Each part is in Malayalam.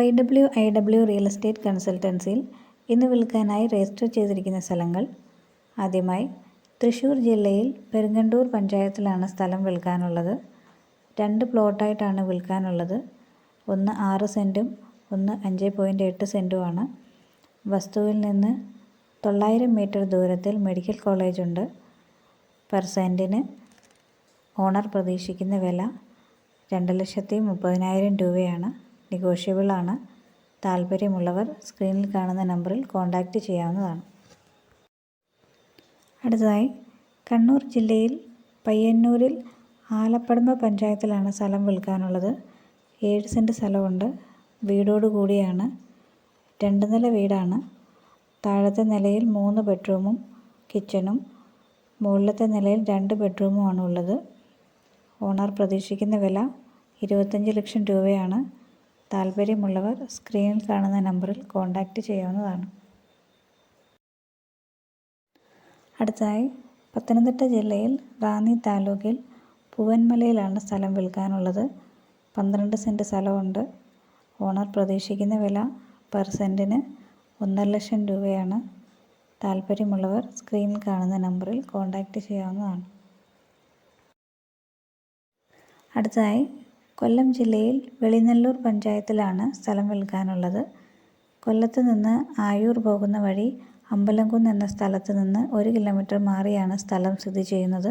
YWIW റിയൽ എസ്റ്റേറ്റ് കൺസൾട്ടൻസിയിൽ ഇന്ന് വിൽക്കാനായി രജിസ്റ്റർ ചെയ്തിരിക്കുന്ന സ്ഥലങ്ങൾ. ആദ്യമായി തൃശ്ശൂർ ജില്ലയിൽ പെരുങ്ങണ്ടൂർ പഞ്ചായത്തിലാണ് സ്ഥലം വിൽക്കാനുള്ളത്. 2 പ്ലോട്ടായിട്ടാണ് വിൽക്കാനുള്ളത്. ഒന്ന് 6 സെൻറ്റും ഒന്ന് 5.8 സെൻറ്റുമാണ്. വസ്തുവിൽ നിന്ന് 900 മീറ്റർ ദൂരത്തിൽ മെഡിക്കൽ കോളേജുണ്ട്. പെർ സെൻറ്റിന് ഓണർ പ്രതീക്ഷിക്കുന്ന വില 2,30,000 രൂപയാണ്. നെഗോഷ്യബിൾ ആണ്. താല്പര്യമുള്ളവർ സ്ക്രീനിൽ കാണുന്ന നമ്പറിൽ കോൺടാക്റ്റ് ചെയ്യാവുന്നതാണ്. അടുത്തതായി കണ്ണൂർ ജില്ലയിൽ പയ്യന്നൂരിൽ ആലപ്പടമ്പ പഞ്ചായത്തിലാണ് സ്ഥലം വിൽക്കാനുള്ളത്. 7 സെൻറ്റ് സ്ഥലമുണ്ട്. വീടോടുകൂടിയാണ്. 2 നില വീടാണ്. താഴത്തെ നിലയിൽ 3 ബെഡ്റൂമും കിച്ചണും മുകളിലത്തെ നിലയിൽ 2 ബെഡ്റൂമുമാണ് ഉള്ളത്. ഓണർ പ്രതീക്ഷിക്കുന്ന വില 25 ലക്ഷം രൂപയാണ്. താല്പര്യമുള്ളവർ സ്ക്രീനിൽ കാണുന്ന നമ്പറിൽ കോൺടാക്റ്റ് ചെയ്യാവുന്നതാണ്. അടുത്തതായി പത്തനംതിട്ട ജില്ലയിൽ റാന്നി താലൂക്കിൽ പൂവന്മലയിലാണ് സ്ഥലം വിൽക്കാനുള്ളത്. 12 സെൻറ്റ് സ്ഥലമുണ്ട്. ഓണർ പ്രതീക്ഷിക്കുന്ന വില പെർ സെൻറ്റിന് 1.5 ലക്ഷം രൂപയാണ്. താല്പര്യമുള്ളവർ സ്ക്രീനിൽ കാണുന്ന നമ്പറിൽ കോൺടാക്റ്റ് ചെയ്യാവുന്നതാണ്. അടുത്തതായി കൊല്ലം ജില്ലയിൽ വെളിനല്ലൂർ പഞ്ചായത്തിലാണ് സ്ഥലം വിൽക്കാനുള്ളത്. കൊല്ലത്ത് നിന്ന് ആയൂർ പോകുന്ന വഴി അമ്പലംകുന്ന് എന്ന സ്ഥലത്ത് നിന്ന് 1 കിലോമീറ്റർ മാറിയാണ് സ്ഥലം സ്ഥിതി ചെയ്യുന്നത്.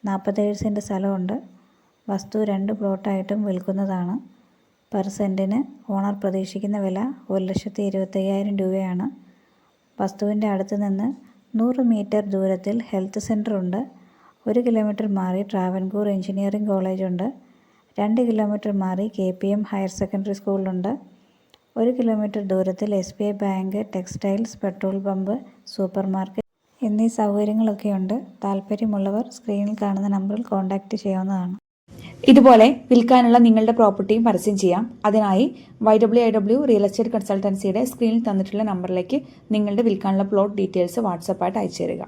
47 സെൻറ്റ് സ്ഥലമുണ്ട്. വസ്തു 2 പ്ലോട്ടായിട്ടും വിൽക്കുന്നതാണ്. പെർ സെൻറ്റിന് ഓണർ പ്രതീക്ഷിക്കുന്ന വില 1,25,000 രൂപയാണ്. വസ്തുവിൻ്റെ അടുത്ത് നിന്ന് 100 മീറ്റർ ദൂരത്തിൽ ഹെൽത്ത് സെൻ്റർ ഉണ്ട്. 1 കിലോമീറ്റർ മാറി ട്രാവൻകൂർ എഞ്ചിനീയറിംഗ് കോളേജുണ്ട്. 2 കിലോമീറ്റർ മാറി KPM ഹയർ സെക്കൻഡറി സ്കൂളുണ്ട്. 1 കിലോമീറ്റർ ദൂരത്തിൽ SBI bank, textiles, petrol pump, super market എന്നീ സൗകര്യങ്ങളൊക്കെയുണ്ട്. താല്പര്യമുള്ളവർ സ്ക്രീനിൽ കാണുന്ന നമ്പറിൽ കോൺടാക്റ്റ് ചെയ്യാവുന്നതാണ്. ഇതുപോലെ വിൽക്കാനുള്ള നിങ്ങളുടെ പ്രോപ്പർട്ടിയും പരസ്യം ചെയ്യാം. അതിനായി YWIW റിയൽ എസ്റ്റേറ്റ് കൺസൾട്ടൻസിയുടെ സ്ക്രീനിൽ തന്നിട്ടുള്ള നമ്പറിലേക്ക് നിങ്ങളുടെ വിൽക്കാനുള്ള പ്ലോട്ട് ഡീറ്റെയിൽസ് വാട്സാപ്പായിട്ട് അയച്ചു തരിക.